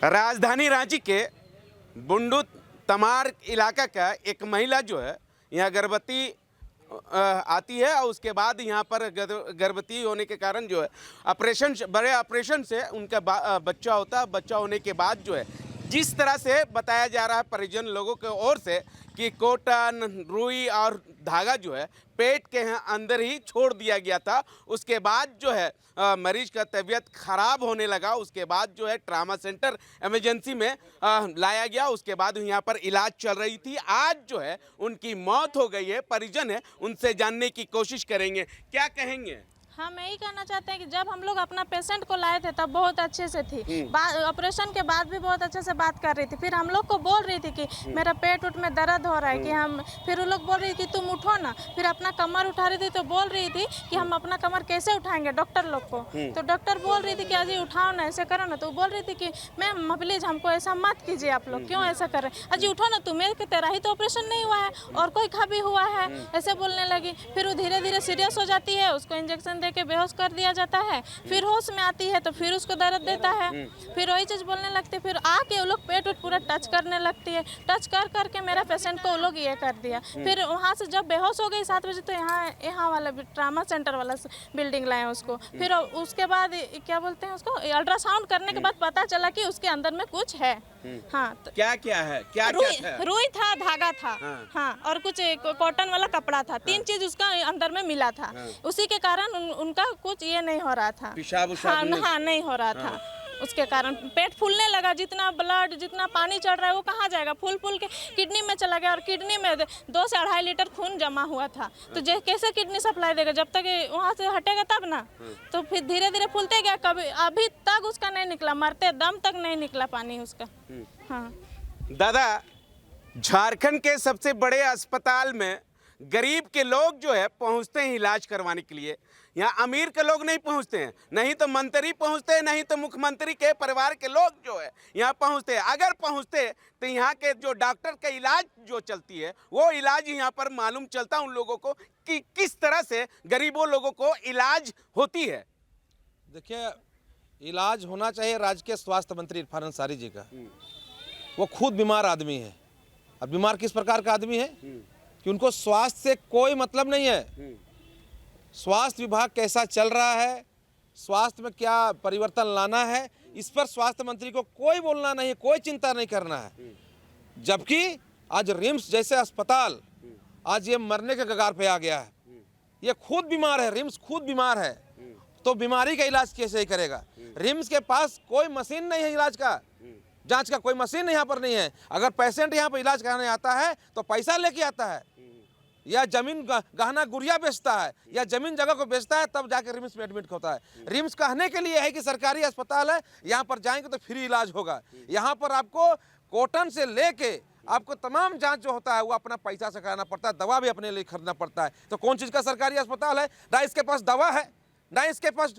राजधानी रांची के बुंडू तमार इलाका का एक महिला जो है यहाँ गर्भवती आती है और उसके बाद यहाँ पर गर्भवती होने के कारण जो है बड़े ऑपरेशन से उनका बच्चा होता है। बच्चा होने के बाद जो है जिस तरह से बताया जा रहा है परिजन लोगों की ओर से कि कॉटन रुई और धागा जो है पेट के अंदर ही छोड़ दिया गया था। उसके बाद जो है मरीज का तबीयत खराब होने लगा। उसके बाद जो है ट्रामा सेंटर इमरजेंसी में लाया गया। उसके बाद यहाँ पर इलाज चल रही थी। आज जो है उनकी मौत हो गई है। परिजन है, उनसे जानने की कोशिश करेंगे, क्या कहेंगे। हाँ, मैं यही कहना चाहते हैं कि जब हम लोग अपना पेशेंट को लाए थे तब बहुत अच्छे से थी। ऑपरेशन के बाद भी बहुत अच्छे से बात कर रही थी। फिर हम लोग को बोल रही थी कि मेरा पेट उठ में दर्द हो रहा है कि हम, फिर वो लोग बोल रही थी तुम उठो ना। फिर अपना कमर उठा रही थी तो बोल रही थी कि हम अपना कमर कैसे उठाएंगे डॉक्टर लोग को। तो डॉक्टर बोल रही थी कि अजी उठाओ ना, ऐसे करो ना। तो बोल रही थी कि मैम प्लीज हमको ऐसा मत कीजिए, आप लोग क्यों ऐसा कर रहे हैं, अजी उठो ना, तुम्हें तेरा ही तो ऑपरेशन नहीं हुआ है और कोई का भी हुआ है, ऐसे बोलने लगी। फिर वो धीरे धीरे सीरियस हो जाती है, उसको इंजेक्शन दे के बेहोश कर दिया जाता है। फिर होश में आती है तो फिर उसको दर्द देता है, फिर वही चीज बोलने लगती है। फिर आके वो लोग पेट पूरा टच करने लगती है। टच कर करके मेरा पेशेंट को वो लोग ये कर दिया। फिर वहाँ से जब बेहोश हो गई 7 बजे तो यहाँ वाला ट्रामा सेंटर वाला बिल्डिंग लाए उसको। फिर उसके बाद क्या बोलते हैं उसको, अल्ट्रासाउंड करने के बाद पता चला कि उसके अंदर में कुछ है। हाँ, तो क्या क्या है, क्या रुई था, धागा था। हाँ, और कुछ कॉटन वाला कपड़ा था। 3 चीज उसका अंदर में मिला था। उसी के कारण उनका कुछ ये नहीं हो रहा था, पेशाब हाँ नहीं हो रहा था। उसके कारण पेट फूलने लगा। जितना ब्लड, जितना पानी चढ़ रहा है वो कहाँ जाएगा, फूल फूल के किडनी में चला गया। और किडनी में 2 से 2.5 लीटर खून जमा हुआ था। तो कैसे किडनी सप्लाई देगा, जब तक वहाँ से हटेगा तब ना। तो फिर धीरे धीरे फूलते गया। कभी अभी तक उसका नहीं निकला, मरते दम तक नहीं निकला पानी उसका। हाँ दादा, झारखंड के सबसे बड़े अस्पताल में गरीब के लोग जो है पहुंचते हैं इलाज करवाने के लिए। यहाँ अमीर के लोग नहीं पहुंचते हैं, नहीं तो मंत्री पहुंचते हैं, नहीं तो मुख्यमंत्री के परिवार के लोग जो है यहाँ पहुंचते हैं। अगर पहुंचते तो यहाँ के जो डॉक्टर का इलाज जो चलती है वो इलाज यहाँ पर मालूम चलता उन लोगों को कि किस तरह से गरीबों लोगों को इलाज होती है। देखिए, इलाज होना चाहिए राज्य के स्वास्थ्य मंत्री इरफान अंसारी जी का। वो खुद बीमार आदमी है। अब बीमार किस प्रकार का आदमी है कि उनको स्वास्थ्य से कोई मतलब नहीं है। स्वास्थ्य विभाग कैसा चल रहा है, स्वास्थ्य में क्या परिवर्तन लाना है, इस पर स्वास्थ्य मंत्री को कोई बोलना नहीं है, कोई चिंता नहीं करना है। जबकि आज रिम्स जैसे अस्पताल आज ये मरने के कगार पे आ गया है। ये खुद बीमार है, रिम्स खुद बीमार है, तो बीमारी का इलाज कैसे ही करेगा। रिम्स के पास कोई मशीन नहीं है, इलाज का जांच का कोई मशीन यहाँ पर नहीं है। अगर पेशेंट यहाँ पर इलाज कराने आता है तो पैसा लेके आता है, या जमीन गहना गुड़िया बेचता है, या जमीन जगह को बेचता है, तब जाकर रिम्स में एडमिट होता है। रिम्स कहने के लिए है कि सरकारी अस्पताल है, यहाँ पर जाएंगे तो फ्री इलाज होगा। यहाँ पर आपको कॉटन से लेके आपको तमाम जांच जो होता है वो अपना पैसा से कराना पड़ता है, दवा भी अपने लिए खरीदना पड़ता है। तो कौन चीज़ का सरकारी अस्पताल है, ना इसके पास दवा है, ना इसके पास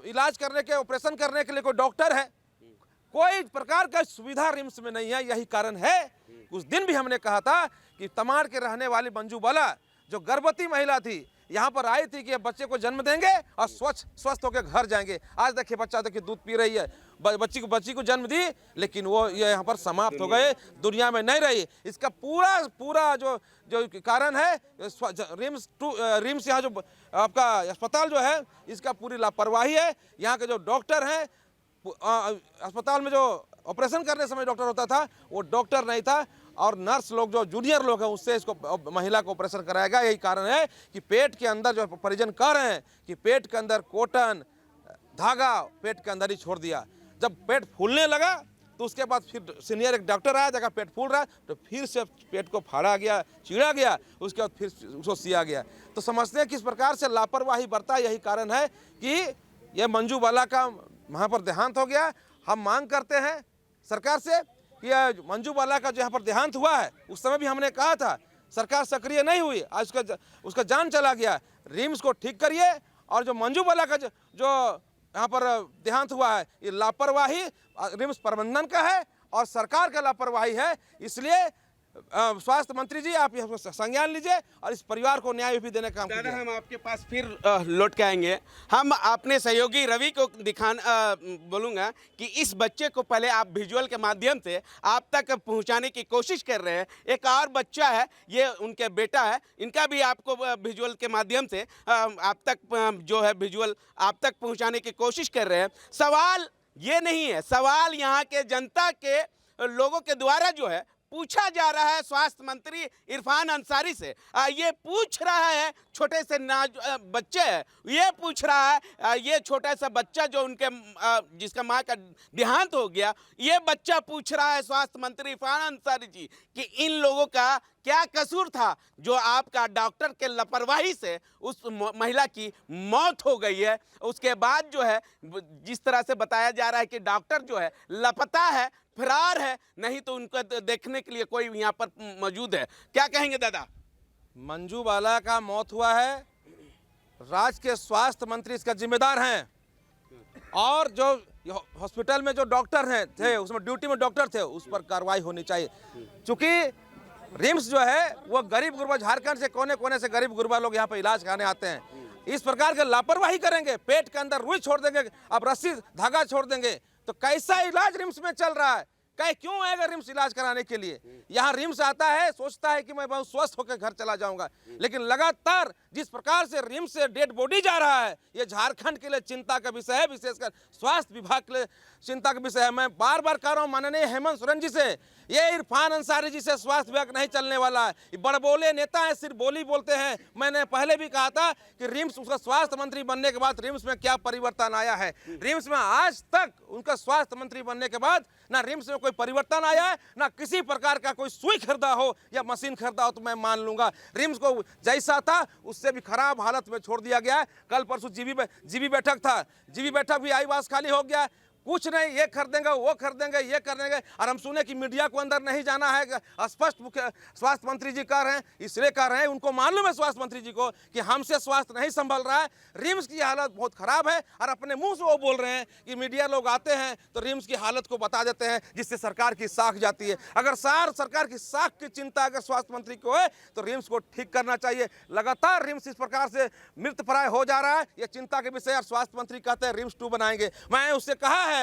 इलाज करने के, ऑपरेशन करने के लिए कोई डॉक्टर है। कोई प्रकार का सुविधा रिम्स में नहीं है। यही कारण है उस दिन भी हमने कहा था कि तमाड़ के रहने वाली मंजू बाला जो गर्भवती महिला थी, यहाँ पर आई थी कि बच्चे को जन्म देंगे और स्वस्थ होकर घर जाएंगे। आज देखिए बच्चा देखिए दूध पी रही है, बच्ची को जन्म दी, लेकिन वो ये यहाँ पर समाप्त हो गए, दुनिया में नहीं रही। इसका पूरा जो कारण है रिम्स यहाँ जो आपका अस्पताल जो है इसका पूरी लापरवाही है। यहाँ के जो डॉक्टर हैं, अस्पताल में जो ऑपरेशन करने समय डॉक्टर होता था वो डॉक्टर नहीं था, और नर्स लोग जो जूनियर लोग हैं उससे इसको महिला को ऑपरेशन कराएगा। यही कारण है कि पेट के अंदर जो परिजन कह रहे हैं कि पेट के अंदर कॉटन धागा पेट के अंदर ही छोड़ दिया। जब पेट फूलने लगा तो उसके बाद फिर सीनियर एक डॉक्टर आया, देखा पेट फूल रहा है तो फिर से पेट को फाड़ा गया, चीरा गया, उसके बाद फिर उसको सिया गया। तो समझते हैं किस प्रकार से लापरवाही बरता। यही कारण है कि ये मंजू बाला का वहाँ पर देहांत हो गया। हम मांग करते हैं सरकार से कि मंजू बाला का जो यहाँ पर देहांत हुआ है उस समय भी हमने कहा था, सरकार सक्रिय नहीं हुई, आज उसका जान चला गया। रिम्स को ठीक करिए, और जो मंजू बाला का जो यहाँ पर देहांत हुआ है ये लापरवाही रिम्स प्रबंधन का है और सरकार का लापरवाही है। इसलिए स्वास्थ्य मंत्री जी आप इसको संज्ञान लीजिए और इस परिवार को न्याय भी देने का काम दादा कीजिए। हम आपके पास फिर लौट के आएंगे। हम अपने सहयोगी रवि को बोलूँगा कि इस बच्चे को पहले आप विजुअल के माध्यम से आप तक पहुंचाने की कोशिश कर रहे हैं। एक और बच्चा है, ये उनके बेटा है, इनका भी आपको विजुअल के माध्यम से आप तक जो है विजुअल आप तक पहुंचाने की कोशिश कर रहे हैं। सवाल ये नहीं है, सवाल यहाँ के जनता के लोगों के द्वारा जो है पूछा जा रहा है स्वास्थ्य मंत्री इरफान अंसारी से। ये पूछ रहा है, छोटे से बच्चे है, ये पूछ रहा है, ये छोटा सा बच्चा जो उनके जिसका माँ का देहांत हो गया, ये बच्चा पूछ रहा है स्वास्थ्य मंत्री इरफान अंसारी जी कि इन लोगों का क्या कसूर था जो आपका डॉक्टर के लापरवाही से उस महिला की मौत हो गई है। उसके बाद जो है जिस तरह से बताया जा रहा है कि डॉक्टर जो है लापता है, फरार है, नहीं तो उनको देखने के लिए कोई यहाँ पर मौजूद है। क्या कहेंगे दादा? मंजू बाला का मौत हुआ है, राज्य के स्वास्थ्य मंत्री इसका जिम्मेदार हैं, और जो हॉस्पिटल में जो डॉक्टर हैं थे, उसमें ड्यूटी में डॉक्टर थे, उस पर कार्रवाई होनी चाहिए। क्योंकि रिम्स जो है वो गरीब गुरबा, झारखंड से कोने कोने से गरीब गुरबा लोग यहाँ पर इलाज कराने आते हैं। इस प्रकार के लापरवाही करेंगे, पेट के अंदर रुई छोड़ देंगे, अब रस्सी धागा छोड़ देंगे, तो कैसा इलाज रिम्स में चल रहा है? कहीं क्यों आएगा रिम्स इलाज कराने के लिए? यहाँ रिम्स आता है, सोचता है कि मैं बहुत स्वस्थ होकर घर चला जाऊंगा, लेकिन लगातार जिस प्रकार से रिम्स से डेड बॉडी जा रहा है, ये झारखंड के लिए चिंता का विषय है, विशेषकर स्वास्थ्य विभाग के लिए चिंता का विषय है। मैं बार बार कह रहा हूँ माननीय हेमंत सोरेन जी से, ये इरफान अंसारी जी से स्वास्थ्य विभाग नहीं चलने वाला है। ये बड़बोले नेता है, सिर्फ बोली बोलते हैं। मैंने पहले भी कहा था कि रिम्स, उसका स्वास्थ्य मंत्री बनने के बाद रिम्स में क्या परिवर्तन आया है। रिम्स में आज तक उनका स्वास्थ्य मंत्री बनने के बाद ना रिम्स में कोई परिवर्तन आया है, ना किसी प्रकार का कोई सुई खरीदा हो या मशीन खरीदा हो, तो मैं मान लूंगा। रिम्स को जैसा था उससे भी खराब हालत में छोड़ दिया गया है। कल परसों जीबी बैठक था, जीबी बैठक भी आईवास खाली हो गया। कुछ नहीं, ये कर देंगे, वो कर देंगे, ये कर देंगे। और हम सुने कि मीडिया को अंदर नहीं जाना है, स्पष्ट मुख्य स्वास्थ्य मंत्री जी कह रहे हैं, इसलिए कह रहे हैं, उनको मालूम है स्वास्थ्य मंत्री जी को कि हमसे स्वास्थ्य नहीं संभल रहा है, रिम्स की हालत बहुत खराब है। और अपने मुंह से वो बोल रहे हैं कि मीडिया लोग आते हैं तो रिम्स की हालत को बता देते हैं, जिससे सरकार की साख जाती है। अगर सरकार की साख की चिंता अगर स्वास्थ्य मंत्री को है तो रिम्स को ठीक करना चाहिए। लगातार रिम्स इस प्रकार से मृतप्राय हो जा रहा है, ये चिंता के विषय। और स्वास्थ्य मंत्री कहते हैं रिम्स 2 बनाएंगे। मैं उससे कहा है,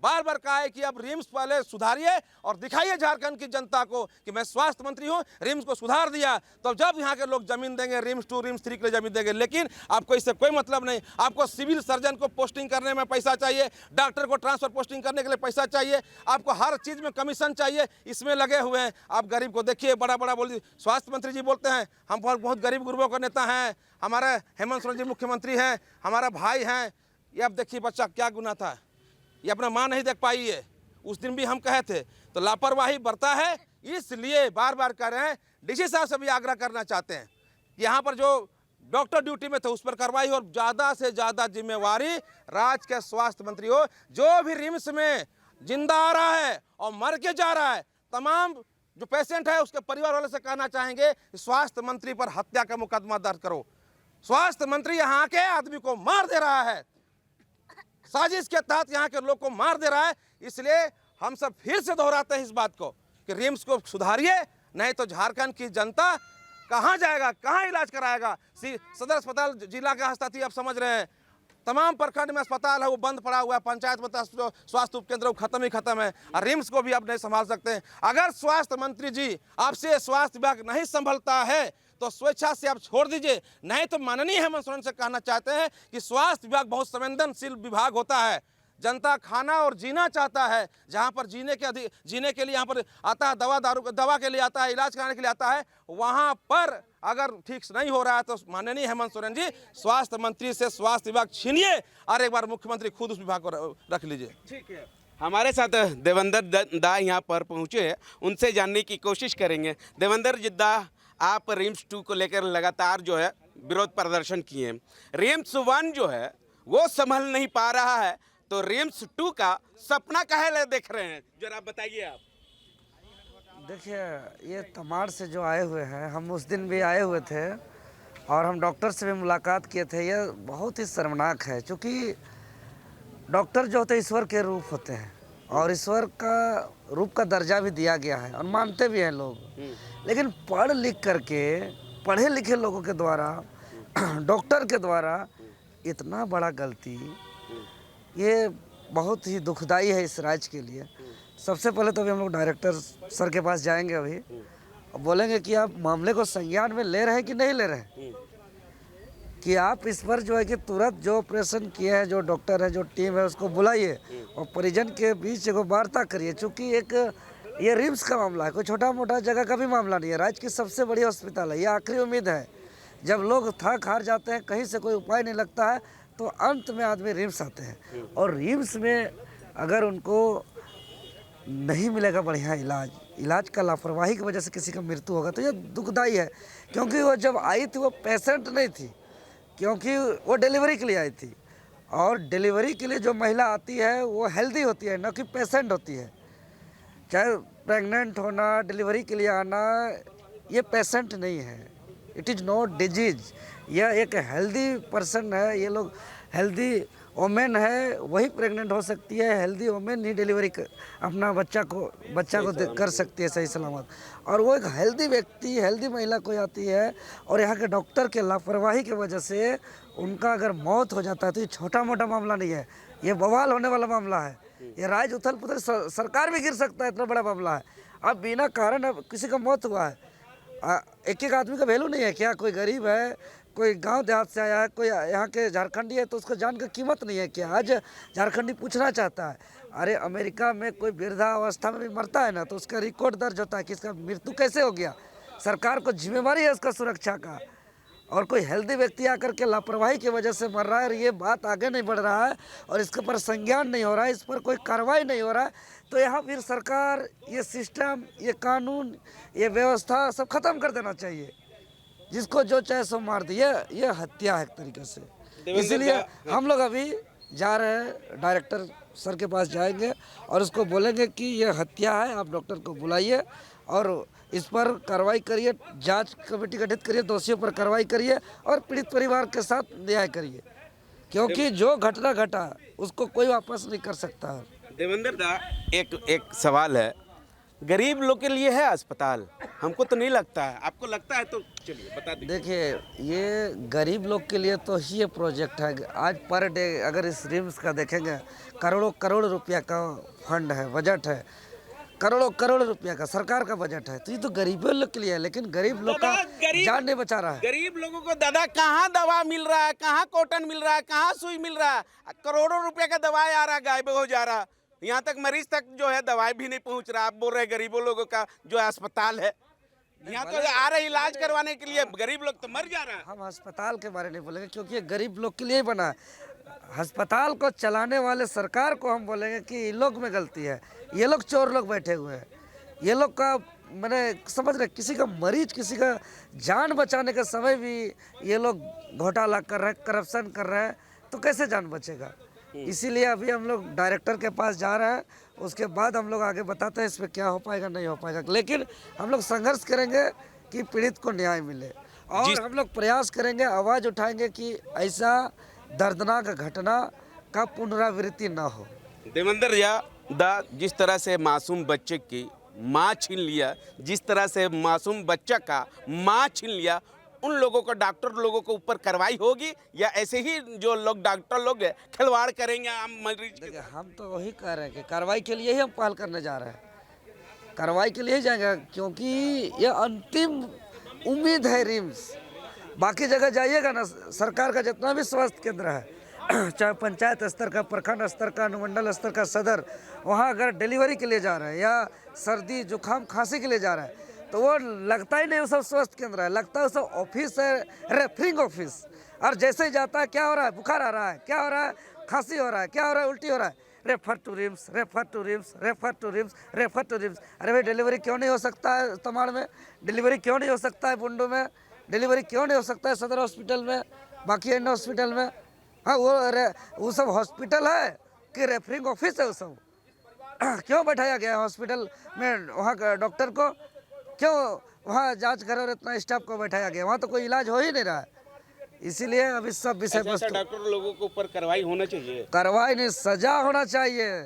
बार बार कहा है कि अब रिम्स पहले सुधारिए और दिखाइए झारखंड की जनता को कि मैं स्वास्थ्य मंत्री हूं, रिम्स को सुधार दिया, तो जब यहाँ के लोग जमीन देंगे, रिम्स 2 रिम्स 3 के लिए जमीन देंगे। लेकिन आपको इससे कोई मतलब नहीं। आपको सिविल सर्जन को पोस्टिंग करने में पैसा चाहिए, डॉक्टर को ट्रांसफर पोस्टिंग करने के लिए पैसा चाहिए, आपको हर चीज़ में कमीशन चाहिए, इसमें लगे हुए हैं। आप गरीब को देखिए, बड़ा बड़ा बोलिए। स्वास्थ्य मंत्री जी बोलते हैं हम बहुत गरीब गुरबों का नेता हैं, हमारे हेमंत सोरेन जी मुख्यमंत्री हैं, हमारा भाई हैं। ये अब देखिए बच्चा क्या गुनाह था, ये अपना माँ नहीं देख पाई है। उस दिन भी हम कहे थे, तो लापरवाही बरता है, इसलिए बार बार कह रहे हैं। डीसी साहब से भी आग्रह करना चाहते हैं कि यहाँ पर जो डॉक्टर ड्यूटी में थे उस पर कार्रवाई हो, और ज़्यादा से ज़्यादा जिम्मेवारी राज्य के स्वास्थ्य मंत्री हो। जो भी रिम्स में जिंदा आ रहा है और मर के जा रहा है, तमाम जो पेशेंट है उसके परिवार वाले से कहना चाहेंगे कि स्वास्थ्य मंत्री पर हत्या का मुकदमा दर्ज करो। स्वास्थ्य मंत्री यहाँ के आदमी को मार दे रहा है, साजिश के तहत यहाँ के लोग को मार दे रहा है। इसलिए हम सब फिर से दोहराते हैं इस बात को कि रिम्स को सुधारिए, नहीं तो झारखंड की जनता कहाँ जाएगा, कहाँ इलाज कराएगा। सदर अस्पताल जिला के हस्ताती आप समझ रहे हैं, तमाम प्रखंड में अस्पताल है वो बंद पड़ा हुआ है, पंचायत में स्वास्थ्य उपकेंद्र वो खत्म ही खत्म है, और रिम्स को भी अब नहीं संभाल सकते हैं। अगर स्वास्थ्य मंत्री जी आपसे स्वास्थ्य विभाग नहीं संभलता है तो स्वेच्छा से आप छोड़ दीजिए, नहीं तो माननीय हेमंत सोरेन से कहना चाहते हैं कि स्वास्थ्य विभाग बहुत संवेदनशील विभाग होता है। जनता खाना और जीना चाहता है, जहाँ पर जीने के लिए यहाँ पर आता है, दवा के लिए आता है, इलाज कराने के लिए आता है, वहाँ पर अगर ठीक से नहीं हो रहा है तो माननीय हेमंत सोरेन जी स्वास्थ्य मंत्री से स्वास्थ्य विभाग छीनिए और एक बार मुख्यमंत्री खुद उस विभाग को रख लीजिए। ठीक है, हमारे साथ देवेंद्र दा यहाँ पर पहुँचे हैं, उनसे जानने की कोशिश करेंगे। देवेंद्र जिद्दा, आप रिम्स 2 को लेकर लगातार जो है विरोध प्रदर्शन किए। रिम्स 1 जो है वो संभल नहीं पा रहा है, तो रिम्स 2 का सपना काहे देख रहे हैं, जरा बताइए आप। देखिए, ये तमाड़ से जो आए हुए हैं, हम उस दिन भी आए हुए थे और हम डॉक्टर से भी मुलाकात किए थे। ये बहुत ही शर्मनाक है, क्योंकि डॉक्टर जो होते हैं ईश्वर के रूप होते हैं, और ईश्वर का रूप का दर्जा भी दिया गया है और मानते भी हैं लोग। लेकिन पढ़ लिख करके पढ़े लिखे लोगों के द्वारा डॉक्टर के द्वारा इतना बड़ा गलती, ये बहुत ही दुखदाई है इस राज्य के लिए। सबसे पहले तो अभी हम लोग डायरेक्टर सर के पास जाएंगे अभी और बोलेंगे कि आप मामले को संज्ञान में ले रहे हैं कि नहीं ले रहे हैं, कि आप इस पर जो है कि तुरंत जो ऑपरेशन किया है, जो डॉक्टर है, जो टीम है, उसको बुलाइए और परिजन के बीच एक वार्ता करिए। चूँकि एक ये रिम्स का मामला है, कोई छोटा मोटा जगह का भी मामला नहीं है, राज्य की सबसे बड़ी अस्पताल है। ये आखिरी उम्मीद है। जब लोग थक हार जाते हैं, कहीं से कोई उपाय नहीं लगता है, तो अंत में आदमी रिम्स आते हैं। और रिम्स में अगर उनको नहीं मिलेगा बढ़िया इलाज का लापरवाही की वजह से किसी का मृत्यु होगा तो ये दुखदाई है। क्योंकि वो जब आई थी वो पेशेंट नहीं थी, क्योंकि वो डिलीवरी के लिए आई थी। और डिलीवरी के लिए जो महिला आती है वो हेल्दी होती है, न कि पेशेंट होती है। चाहे प्रेग्नेंट होना, डिलीवरी के लिए आना, ये पेशेंट नहीं है। It is not disease. यह एक हेल्दी पर्सन है। ये लोग हेल्दी वोमेन है, वही प्रेग्नेंट हो सकती है। हेल्दी वोमेन ही डिलीवरी अपना बच्चा को कर सकती है सही सलामत। और वो एक हेल्दी व्यक्ति, हेल्दी महिला कोई आती है और यहाँ के डॉक्टर के लापरवाही की वजह से उनका अगर मौत हो जाता है तो ये छोटा मोटा मामला नहीं है, ये बवाल होने वाला मामला है। ये राज्य उथल पुथल, सरकार भी गिर सकता है, इतना बड़ा मामला है। अब बिना कारण अब किसी का मौत हुआ है, एक एक आदमी का वैल्यू नहीं है क्या? कोई गरीब है, कोई गांव देहात से आया है, कोई यहाँ के झारखंडी है, तो उसको जान की कीमत नहीं है क्या? आज झारखंडी पूछना चाहता है। अरे अमेरिका में कोई वृद्धावस्था में भी मरता है ना, तो उसका रिकॉर्ड दर्ज होता है कि इसका मृत्यु कैसे हो गया। सरकार को जिम्मेवारी है उसका सुरक्षा का। और कोई हेल्दी व्यक्ति आकर के लापरवाही की वजह से मर रहा है और ये बात आगे नहीं बढ़ रहा है और इसके ऊपर संज्ञान नहीं हो रहा है, इस पर कोई कार्रवाई नहीं हो रहा है, तो यहाँ फिर सरकार ये सिस्टम, ये कानून, ये व्यवस्था सब खत्म कर देना चाहिए। जिसको जो चाहे सो मार दिए, ये हत्या है एक तरीके से। इसीलिए हम लोग अभी जा रहे हैं, डायरेक्टर सर के पास जाएंगे और उसको बोलेंगे कि ये हत्या है, आप डॉक्टर को बुलाइए और इस पर कार्रवाई करिए, जांच कमेटी गठित करिए, दोषियों पर कार्रवाई करिए और पीड़ित परिवार के साथ न्याय करिए, क्योंकि जो घटना घटा उसको कोई वापस नहीं कर सकता है। देवेंद्र दा, एक सवाल है, गरीब लोग के लिए है अस्पताल? हमको तो नहीं लगता है, आपको लगता है तो चलिए बता दीजिए। देखिए, ये गरीब लोग के लिए तो ही ये प्रोजेक्ट है। आज पर डे अगर इस रिम्स का देखेंगे, करोड़ों करोड़ रुपया का फंड है, बजट है, करोड़ों करोड़ रुपया का सरकार का बजट है, तो ये तो गरीबों लोग के लिए है। लेकिन गरीब लोग का जान नहीं बचा रहा है। गरीब लोगों को दादा कहाँ दवा मिल रहा है, कहाँ कॉटन मिल रहा है, कहाँ सुई मिल रहा है? करोड़ों रुपए का दवाई आ रहा, गायब हो जा रहा। यहाँ तक मरीज तक जो है दवाई भी नहीं पहुँच रहा। आप बोल रहे गरीबों लोगों का जो अस्पताल है, यहाँ तो आ रहे इलाज करवाने के लिए, गरीब लोग तो मर जा रहा है। हम अस्पताल के बारे में नहीं बोलेंगे, क्योंकि ये गरीब लोग के लिए ही बना है। अस्पताल को चलाने वाले सरकार को हम बोलेंगे कि इन लोग में गलती है। ये लोग चोर लोग बैठे हुए हैं। ये लोग का मैंने समझ रहे, किसी का मरीज, किसी का जान बचाने के समय भी ये लोग घोटाला कर रहे हैं, करप्शन कर रहे हैं, तो कैसे जान बचेगा? इसीलिए अभी हम लोग डायरेक्टर के पास जा रहे हैं, उसके बाद हम लोग आगे बताते हैं इस पर क्या हो पाएगा नहीं हो पाएगा। लेकिन हम लोग संघर्ष करेंगे कि पीड़ित को न्याय मिले और हम लोग प्रयास करेंगे, आवाज़ उठाएंगे कि ऐसा दर्दनाक घटना का पुनरावृत्ति ना हो। देवेंद्र दा, जिस तरह से मासूम बच्चे की माँ छीन लिया, जिस तरह से मासूम बच्चा का माँ छीन लिया, उन लोगों को, डॉक्टर लोगों को ऊपर कार्रवाई होगी या ऐसे ही जो लोग डॉक्टर लोग खिलवाड़ करेंगे आम मरीज? देखिए, हम तो वही कह रहे हैं कि कार्रवाई के लिए ही हम पहल करने जा रहे हैं, कार्रवाई के लिए ही जाएंगे, क्योंकि ये अंतिम उम्मीद है रिम्स। बाकी जगह जाइएगा ना, सरकार का जितना भी स्वास्थ्य केंद्र है, चाहे पंचायत स्तर का, प्रखंड स्तर का, अनुमंडल स्तर का, सदर, वहाँ अगर डिलीवरी के लिए जा रहे हैं या सर्दी जुकाम खांसी के लिए जा रहे हैं, तो वो लगता ही नहीं वो सब स्वास्थ्य केंद्र है, लगता है वो सब ऑफिस है, रेफरिंग ऑफिस। और जैसे ही जाता है, क्या हो रहा है? बुखार आ रहा है, क्या हो रहा है? खांसी हो रहा है, क्या हो रहा है? उल्टी हो रहा है, refer to RIMS, refer to RIMS, refer to RIMS, refer to RIMS. अरे भाई, डिलीवरी क्यों नहीं हो सकता है तमाड़ में? डिलीवरी क्यों नहीं हो सकता है बुंडू में? डिलीवरी क्यों नहीं हो सकता है सदर हॉस्पिटल में, बाकी अन्य हॉस्पिटल में? हाँ, वो सब हॉस्पिटल है कि रेफरिंग ऑफिस है? वो सब क्यों बैठाया गया है हॉस्पिटल में? वहाँ का डॉक्टर को क्यों वहाँ जांच करे और इतना स्टाफ को बैठाया गया? वहाँ तो कोई इलाज हो ही नहीं रहा है। इसीलिए अभी सब विषय वस्तु, डॉक्टर लोगों के ऊपर कार्रवाई होना चाहिए। कार्रवाई नहीं, सजा होना चाहिए।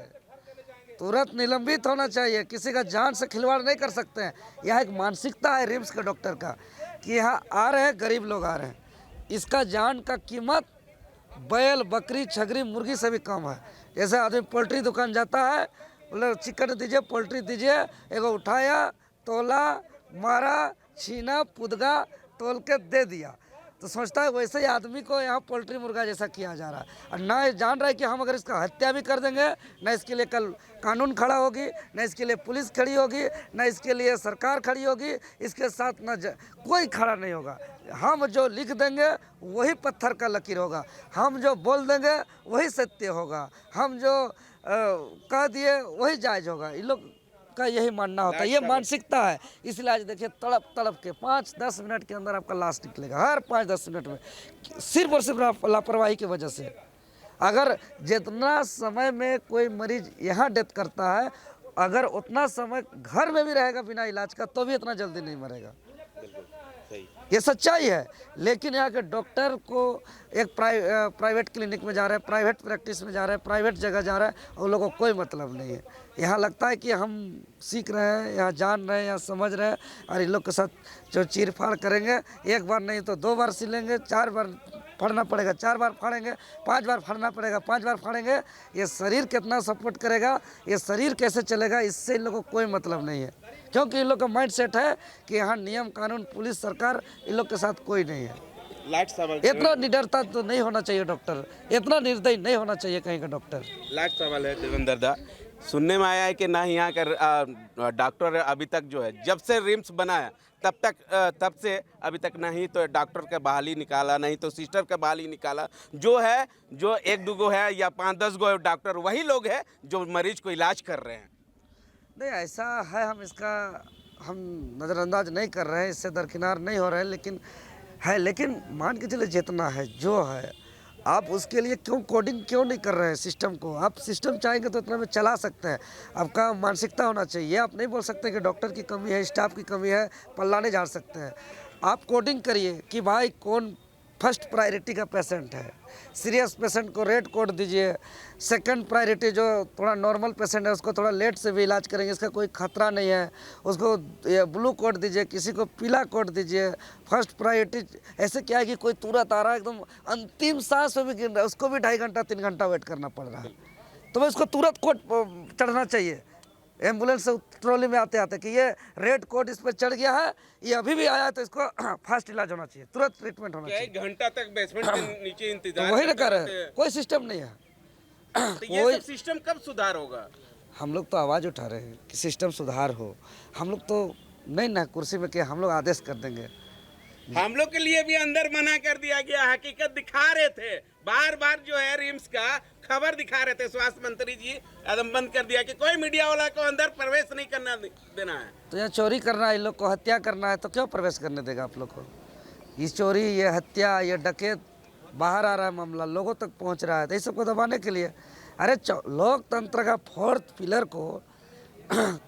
तुरंत निलंबित होना चाहिए। किसी का जान से खिलवाड़ नहीं कर सकते हैं। यह एक मानसिकता है रिम्स के डॉक्टर का कि यहाँ आ रहे हैं, गरीब लोग आ रहे हैं, इसका जान का कीमत बैल, बकरी, छगरी, मुर्गी से भी कम है। जैसे आदमी पोल्ट्री दुकान जाता है, बोले चिकन दीजिए, पोल्ट्री दीजिए, एगो उठाया, तोला, मारा, छीना, पुदगा, तोल के दे दिया, तो सोचता है वैसे ही आदमी को यहाँ पोल्ट्री मुर्गा जैसा किया जा रहा है। और ना ये जान रहा है कि हम अगर इसका हत्या भी कर देंगे, ना इसके लिए कल कानून खड़ा होगी, ना इसके लिए पुलिस खड़ी होगी, ना इसके लिए सरकार खड़ी होगी, इसके साथ ना कोई खड़ा नहीं होगा। हम जो लिख देंगे वही पत्थर का लकीर होगा, हम जो बोल देंगे वही सत्य होगा, हम जो कह दिए वही जायज़ होगा। इन लोग का यही मानना होता है, ये मानसिकता है। इसलिए आज देखिए तड़प तड़प के 5-10 मिनट के अंदर आपका लाश निकलेगा, हर 5-10 मिनट में, सिर्फ और सिर्फ लापरवाही की वजह से। अगर जितना समय में कोई मरीज यहाँ डेथ करता है, अगर उतना समय घर में भी रहेगा बिना इलाज का, तो भी इतना जल्दी नहीं मरेगा। ये सच्चाई है। लेकिन यहाँ के डॉक्टर को एक प्राइवेट क्लिनिक में जा रहे हैं, प्राइवेट प्रैक्टिस में जा रहे हैं, प्राइवेट जगह जा रहे हैं, और लोगों को कोई मतलब नहीं है। यहाँ लगता है कि हम सीख रहे हैं, यहाँ जान रहे हैं, यहाँ समझ रहे हैं, और इन लोग के साथ जो चीर फाड़ करेंगे, एक बार नहीं तो 2 बार सिलेंगे, 4 बार फाड़ना पड़ेगा, 4 बार फाड़ेंगे, 5 बार फाड़ना पड़ेगा, 5 बार फाड़ेंगे। ये शरीर कितना सपोर्ट करेगा, ये शरीर कैसे चलेगा, इससे इन लोगों को कोई मतलब नहीं है। क्योंकि इन लोग का माइंड सेट है कि यहाँ नियम कानून, पुलिस, सरकार, इन लोग के साथ कोई नहीं है। लास्ट सवाल, इतना निडरता तो नहीं होना चाहिए डॉक्टर, इतना निर्दयी नहीं होना चाहिए कहीं का डॉक्टर। लास्ट सवाल है देवेंद्र दा, सुनने में आया है कि ना यहाँ का डॉक्टर अभी तक जो है, जब से रिम्स बनाया तब से अभी तक नहीं तो डॉक्टर का बहाली निकाला, नहीं तो सिस्टर का बहाली निकाला। जो है, जो 1-2 है या 5-10 गो डॉक्टर वही लोग हैं जो मरीज को इलाज कर रहे हैं। नहीं, ऐसा है, हम नज़रअंदाज नहीं कर रहे हैं, इससे दरकिनार नहीं हो रहे हैं, लेकिन मान के चले जितना है जो है, आप उसके लिए कोडिंग क्यों नहीं कर रहे हैं सिस्टम को? आप सिस्टम चाहेंगे तो इतना में चला सकते हैं। आपका मानसिकता होना चाहिए। आप नहीं बोल सकते कि डॉक्टर की कमी है, स्टाफ की कमी है, पल्ला नहीं झाड़ सकते हैं। आप कोडिंग करिए कि भाई कौन फर्स्ट प्रायोरिटी का पेशेंट है, सीरियस पेशेंट को रेड कोड दीजिए, सेकंड प्रायोरिटी जो थोड़ा नॉर्मल पेशेंट है उसको थोड़ा लेट से भी इलाज करेंगे, इसका कोई खतरा नहीं है, उसको ब्लू कोड दीजिए, किसी को पीला कोड दीजिए। फर्स्ट प्रायोरिटी ऐसे क्या है कि कोई तुरंत आ रहा है, एकदम अंतिम सांस में भी गिर रहा है, उसको भी 2.5 घंटा 3 घंटा वेट करना पड़ रहा है, तो मैं उसको तुरंत कोड चढ़ना चाहिए। एम्बुलेंस से ट्रॉली में आते आते कि ये रेड कोड इस पर चढ़ गया है, ये अभी भी आया है, तो इसको फास्ट इलाज होना चाहिए, तुरंत ट्रीटमेंट होना चाहिए। 1 घंटा तक बेसमेंट के नीचे इंतजार, तो वही ना कर रहे हैं, कोई सिस्टम नहीं है। तो ये सब सिस्टम कब सुधार होगा? हम लोग तो आवाज़ उठा रहे हैं कि सिस्टम सुधार हो। हम लोग तो नहीं ना कुर्सी में कि हम लोग आदेश कर देंगे। हम लोग के लिए भी अंदर मना कर दिया गया, हकीकत दिखा रहे थे, बार बार जो है रिम्स का खबर दिखा रहे थे स्वास्थ्य मंत्री जी, एकदम बंद कर दिया कि कोई मीडिया वाला को अंदर प्रवेश नहीं करना देना है। तो यहाँ चोरी करना है, इन लोग को हत्या करना है, तो क्यों प्रवेश करने देगा आप लोग को? ये चोरी, ये हत्या, ये डकैत बाहर आ रहा है, मामला लोगों तक पहुँच रहा है, तो इस सबको दबाने के लिए। अरे लोकतंत्र का 4th पिलर को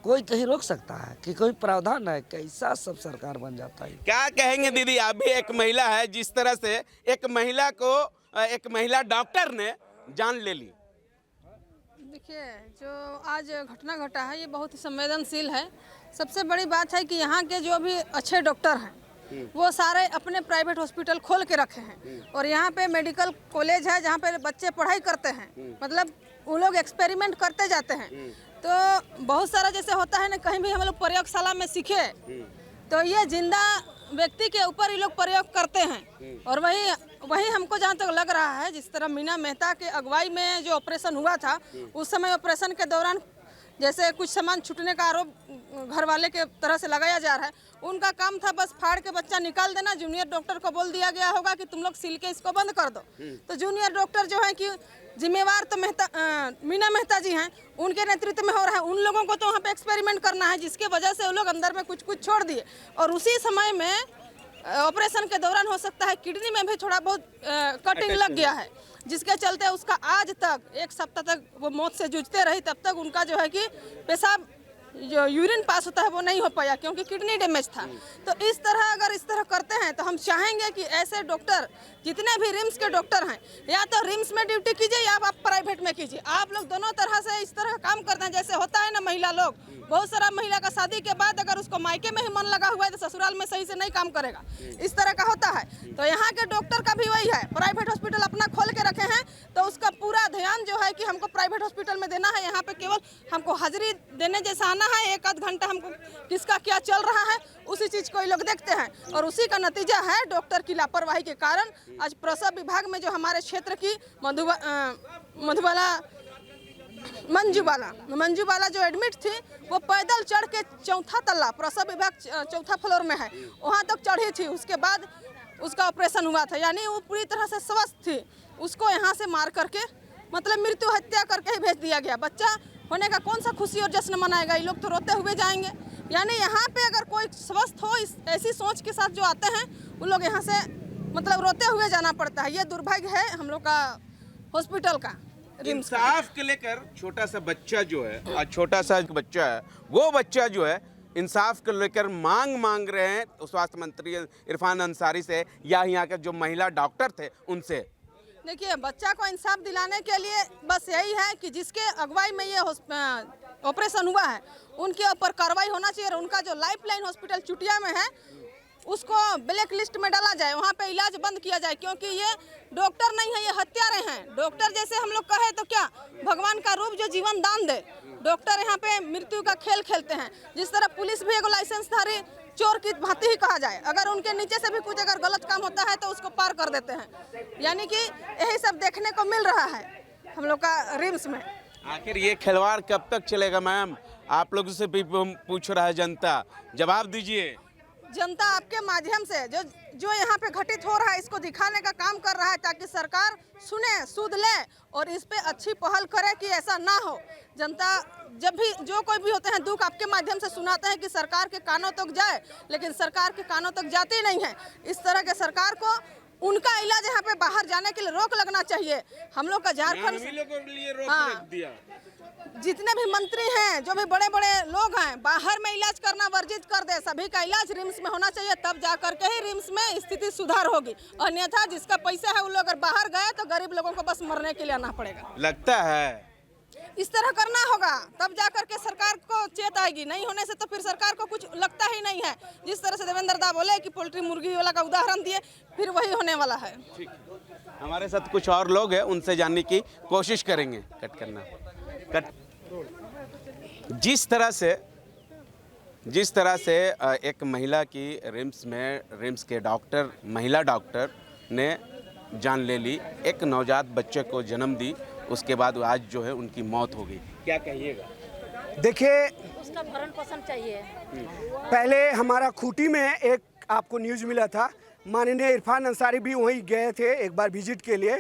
कोई कहीं रोक सकता है कि कोई प्रावधान है? कैसा सब सरकार बन जाता है। क्या कहेंगे दीदी, आप भी एक महिला है, जिस तरह से एक महिला डॉक्टर ने जान ले ली। देखिए, जो आज घटना घटा है ये बहुत ही संवेदनशील है। सबसे बड़ी बात है कि यहाँ के जो भी अच्छे डॉक्टर हैं वो सारे अपने प्राइवेट हॉस्पिटल खोल के रखे हैं, और यहाँ पे मेडिकल कॉलेज है जहाँ पे बच्चे पढ़ाई करते हैं, मतलब वो लोग एक्सपेरिमेंट करते जाते हैं। तो बहुत सारा जैसे होता है ना, कहीं भी हम लोग प्रयोगशाला में सीखे, तो ये जिंदा व्यक्ति के ऊपर ये लोग प्रयोग करते हैं। और वही हमको जहाँ तक लग रहा है, जिस तरह मीना मेहता के अगुवाई में जो ऑपरेशन हुआ था, उस समय ऑपरेशन के दौरान जैसे कुछ सामान छूटने का आरोप घर वाले के तरह से लगाया जा रहा है, उनका काम था बस फाड़ के बच्चा निकाल देना। जूनियर डॉक्टर को बोल दिया गया होगा कि तुम लोग सील के इसको बंद कर दो। तो जूनियर डॉक्टर जो है कि जिम्मेवार तो मीना मेहता जी हैं, उनके नेतृत्व में हो रहा है। उन लोगों को तो वहाँ पे एक्सपेरिमेंट करना है, जिसके वजह से वो लोग अंदर में कुछ छोड़ दिए, और उसी समय में ऑपरेशन के दौरान हो सकता है किडनी में भी थोड़ा बहुत कटिंग लग गया है, जिसके चलते उसका आज तक 1 सप्ताह तक वो मौत से जूझते रही। तब तक उनका जो है कि पेशाब जो यूरिन पास होता है वो नहीं हो पाया क्योंकि किडनी डैमेज था। तो इस तरह अगर इस तरह करते हैं तो हम चाहेंगे कि ऐसे डॉक्टर जितने भी रिम्स के डॉक्टर हैं या तो रिम्स में ड्यूटी कीजिए या आप प्राइवेट में कीजिए। आप लोग दोनों तरह से इस तरह काम करते हैं। जैसे होता है ना, महिला लोग, बहुत सारा महिला का शादी के बाद अगर उसको मायके में ही मन लगा हुआ है तो ससुराल में सही से नहीं काम करेगा, इस तरह का होता है। तो यहाँ के डॉक्टर का भी वही है, प्राइवेट हॉस्पिटल अपना खोल के रखे हैं तो उसका पूरा ध्यान जो है कि हमको प्राइवेट हॉस्पिटल में देना है। यहाँ पे केवल हमको हाजिरी देने जैसा आना है, एक आध घंटा हमको किसका क्या चल रहा है उसी चीज़ को ये लोग देखते हैं और उसी का नतीजा है डॉक्टर की लापरवाही के कारण आज प्रसव विभाग में जो हमारे क्षेत्र की मंजू बाला जो एडमिट थी वो पैदल चढ़ के चौथा तल्ला, प्रसव विभाग चौथा फ्लोर में है, वहाँ तक चढ़ी थी। उसके बाद उसका ऑपरेशन हुआ था, यानी वो पूरी तरह से स्वस्थ थी। उसको यहाँ से मार करके मतलब मृत्यु हत्या करके ही भेज दिया गया। बच्चा होने का कौन सा खुशी और जश्न मनाएगा? ये लोग तो रोते हुए जाएंगे। यानी यहाँ पे अगर कोई स्वस्थ हो ऐसी सोच के साथ जो आते हैं उन लोग यहाँ से मतलब रोते हुए जाना पड़ता है। ये दुर्भाग्य है हम लोग का हॉस्पिटल का। इंसाफ के लेकर छोटा सा बच्चा जो है, छोटा सा बच्चा है, वो बच्चा जो है इंसाफ को लेकर मांग रहे हैं स्वास्थ्य मंत्री इरफान अंसारी से या यहाँ के जो महिला डॉक्टर थे उनसे। देखिए, बच्चा को इंसाफ दिलाने के लिए बस यही है कि जिसके अगुवाई में ये ऑपरेशन हुआ है उनके ऊपर कार्रवाई होना चाहिए और उनका जो लाइफलाइन हॉस्पिटल चुटिया में है उसको ब्लैक लिस्ट में डाला जाए, वहाँ पे इलाज बंद किया जाए। क्योंकि ये डॉक्टर नहीं है, ये हत्यारे हैं। डॉक्टर जैसे हम लोग कहे तो क्या भगवान का रूप जो जीवन दान दे, डॉक्टर यहाँ पे मृत्यु का खेल खेलते हैं। जिस तरह पुलिस भी एगो लाइसेंसधारी चोर की भांति ही कहा जाए, अगर उनके नीचे से भी कुछ अगर गलत काम होता है तो उसको पार कर देते हैं। यानी कि यही सब देखने को मिल रहा है हम लोग का रिम्स में। आखिर ये खिलवाड़ कब तक चलेगा मैम? आप लोगों से भी पूछ रहा है जनता, जवाब दीजिए। जनता आपके माध्यम से जो यहाँ पे घटित हो रहा है इसको दिखाने का काम कर रहा है ताकि सरकार सुने, सूद ले और इस पे अच्छी पहल करे कि ऐसा ना हो। जनता जब भी जो कोई भी होते हैं दुख आपके माध्यम से सुनाते हैं कि सरकार के कानों तक जाए, लेकिन सरकार के कानों तक जाती नहीं है। इस तरह के सरकार को उनका इलाज यहाँ पे बाहर जाने के लिए रोक लगना चाहिए। हम लोग का झारखंड जितने भी मंत्री हैं, जो भी बड़े बड़े लोग हैं, बाहर में इलाज करना वर्जित कर दे। सभी का इलाज रिम्स में होना चाहिए, तब जा करके ही रिम्स में स्थिति सुधार होगी। अन्यथा जिसका पैसा है वो लोग अगर बाहर गए तो गरीब लोगों को बस मरने के लिए आना पड़ेगा। लगता है इस तरह करना होगा तब जा करके सरकार को चेत आएगी। नहीं होने से तो फिर सरकार को कुछ लगता ही नहीं है। जिस तरह से देवेंद्र दा बोले कि पोल्ट्री मुर्गी वाला का उदाहरण दिए, फिर वही होने वाला है। हमारे साथ कुछ और लोग हैं, उनसे जानने की कोशिश करेंगे। कट करना कट। जिस तरह से एक महिला की रिम्स के डॉक्टर, महिला डॉक्टर ने जान ले ली, एक नवजात बच्चे को जन्म दी, उसके बाद आज जो है उनकी मौत हो गई, क्या कहिएगा? देखिए, उसका भरण पोषण चाहिए। पहले हमारा खूंटी में एक आपको न्यूज़ मिला था, माननीय इरफान अंसारी भी वहीं गए थे एक बार विजिट के लिए,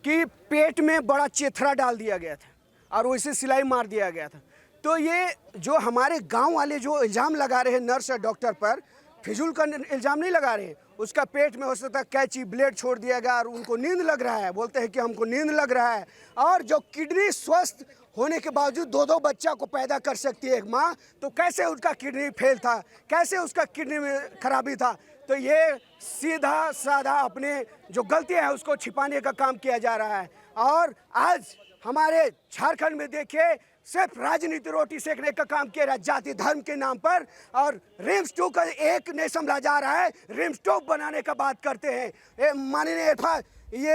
कि पेट में बड़ा चेथरा डाल दिया गया था और वैसे सिलाई मार दिया गया था। तो ये जो हमारे गांव वाले जो इल्ज़ाम लगा रहे हैं नर्स और डॉक्टर पर, फिजूल का इल्ज़ाम नहीं लगा रहे हैं। उसका पेट में हो सकता है कैंची ब्लेड छोड़ दिया गया और उनको नींद लग रहा है, बोलते हैं कि हमको नींद लग रहा है। और जो किडनी स्वस्थ होने के बावजूद दो बच्चा को पैदा कर सकती है एक माँ, तो कैसे उसका किडनी फेल था, कैसे उसका किडनी में खराबी था? तो ये सीधा साधा अपने जो गलतियाँ हैं उसको छिपाने का काम किया जा रहा है। और आज हमारे झारखंड में देखिए सिर्फ राजनीति रोटी सेकने का काम किया रहा है जाति धर्म के नाम पर, और रिम्स 2 का एक नहीं समझा जा रहा है, रिम्स 2 बनाने का बात करते हैं। माननीय इरफान, ये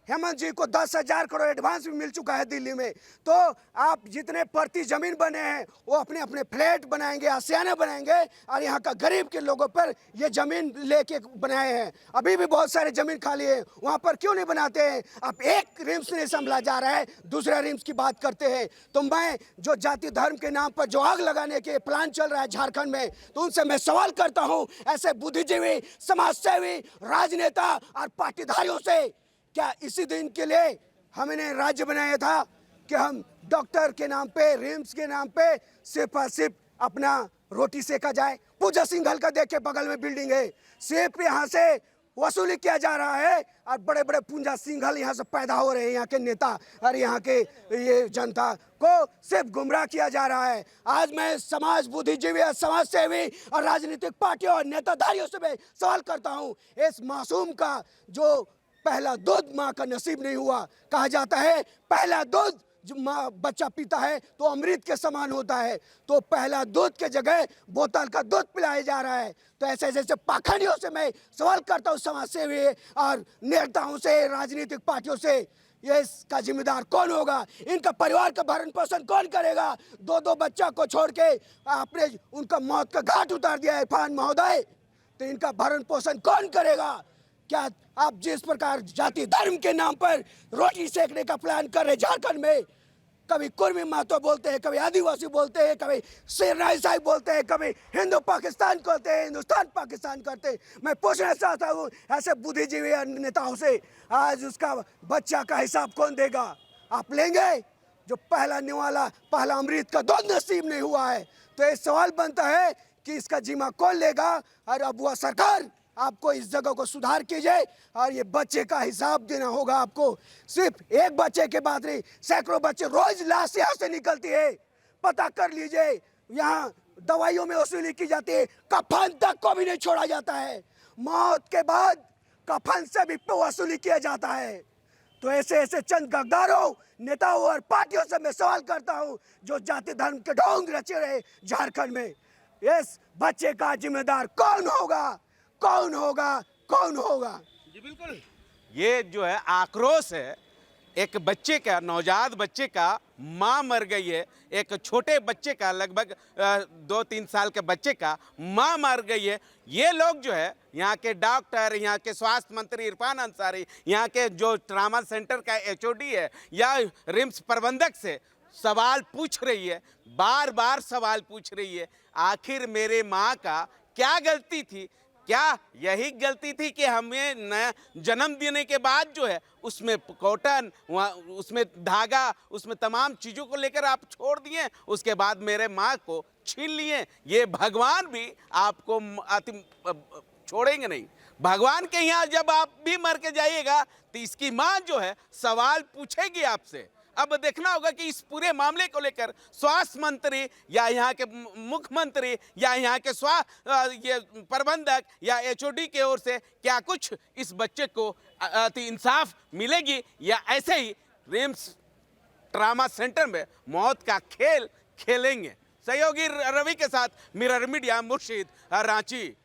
हेमंत जी को 10,000 करोड़ एडवांस भी मिल चुका है दिल्ली में। तो आप जितने प्रति जमीन बने हैं वो अपने अपने फ्लैट बनाएंगे, आशियाने बनाएंगे, और यहाँ का गरीब के लोगों पर ये ज़मीन लेके बनाए हैं। अभी भी बहुत सारे ज़मीन खाली है, वहाँ पर क्यों नहीं बनाते हैं? आप एक रिम्स नहीं संभला जा रहा है, दूसरा रिम्स की बात करते हैं। तो मैं जो जाति धर्म के नाम पर जो आग लगाने के प्लान चल रहा है झारखंड में, तो उनसे मैं सवाल करता हूँ, ऐसे बुद्धिजीवी, समाजसेवी, राजनेता और पाटीधारियों से, क्या इसी दिन के लिए हमने राज्य बनाया था कि हम डॉक्टर के नाम पे, रिम्स के नाम पे सिर्फ और सिर्फ अपना रोटी सेका जाए? पूजा सिंघल का देखे बगल में बिल्डिंग है, सिर्फ यहाँ से वसूली किया जा रहा है और बड़े बड़े पूंजा सिंघल यहाँ से पैदा हो रहे हैं। यहाँ के नेता और यहाँ के ये जनता को सिर्फ गुमराह किया जा रहा है। आज मैं समाज बुद्धिजीवी और समाज सेवी और राजनीतिक पार्टियों और नेताधारियों से मैं सवाल करता हूँ, इस मासूम का जो पहला दूध माँ का नसीब नहीं हुआ, कहा जाता है पहला दूध जो माँ बच्चा पीता है तो अमृत के समान होता है, तो पहला दूध के जगह बोतल का दूध पिलाया जा रहा है। तो ऐसे जैसे पाखंडियों से मैं सवाल करता हूँ, समाज सेवी और नेताओं से, राजनीतिक पार्टियों से, ये इसका जिम्मेदार कौन होगा? इनका परिवार का भरण पोषण कौन करेगा? दो दो बच्चा को छोड़ के आपने उनका मौत का घाट उतार दिया है इरफान महोदय, तो इनका भरण पोषण कौन करेगा? क्या आप जिस प्रकार जाति धर्म के नाम पर रोटी सेकने का प्लान कर रहे झारखंड में, कभी कुर्मी महतो बोलते हैं, कभी आदिवासी बोलते हैं, कभी शेरनाई साहिब बोलते हैं, कभी हिंदू पाकिस्तान करते हैं, हिंदुस्तान पाकिस्तान करते हैं। मैं पूछना चाहता हूँ ऐसे बुद्धिजीवी नेताओं से, आज उसका बच्चा का हिसाब कौन देगा? आप लेंगे? जो पहला निवाला, पहला अमृत का दूध नसीब नहीं हुआ है, तो ये सवाल बनता है कि इसका जिम्मा कौन लेगा? और अब वह सरकार आपको इस जगह को सुधार कीजिए और ये बच्चे का हिसाब देना होगा आपको। सिर्फ एक बच्चे के बाद नहीं, सैकड़ों बच्चे रोज लाश यहाँ से निकलती है, पता कर लीजिए। यहाँ दवाइयों में वसूली की जाती है, कफन तक को भी नहीं छोड़ा जाता है, मौत के बाद कफन से भी वसूली किया जाता है। तो ऐसे ऐसे चंद गद्दारों, नेताओं और पार्टियों से मैं सवाल करता हूँ जो जाति धर्म के ढोंग रचे रहे झारखंड में, इस बच्चे का जिम्मेदार कौन होगा? कौन होगा? कौन होगा? जी बिल्कुल, ये जो है आक्रोश है एक बच्चे का, नवजात बच्चे का, माँ मर गई है, एक छोटे बच्चे का, लगभग 2-3 साल के बच्चे का माँ मर गई है। ये लोग जो है यहाँ के डॉक्टर, यहाँ के स्वास्थ्य मंत्री इरफान अंसारी, यहाँ के जो ट्रामा सेंटर का HOD है या रिम्स प्रबंधक से सवाल पूछ रही है, बार बार सवाल पूछ रही है, आखिर मेरे माँ का क्या गलती थी? क्या यही गलती थी कि हमें नया जन्म देने के बाद जो है उसमें कॉटन, उसमें धागा, उसमें तमाम चीज़ों को लेकर आप छोड़ दिए, उसके बाद मेरे माँ को छीन लिए? ये भगवान भी आपको छोड़ेंगे नहीं। भगवान के यहाँ जब आप भी मर के जाइएगा तो इसकी माँ जो है सवाल पूछेगी आपसे। अब देखना होगा कि इस पूरे मामले को लेकर स्वास्थ्य मंत्री या यहाँ के मुख्यमंत्री या यहाँ के ये प्रबंधक या HOD की ओर से क्या कुछ इस बच्चे को इंसाफ मिलेगी, या ऐसे ही रिम्स ट्रामा सेंटर में मौत का खेल खेलेंगे? सहयोगी रवि के साथ मिरर मीडिया, मुर्शिद, रांची।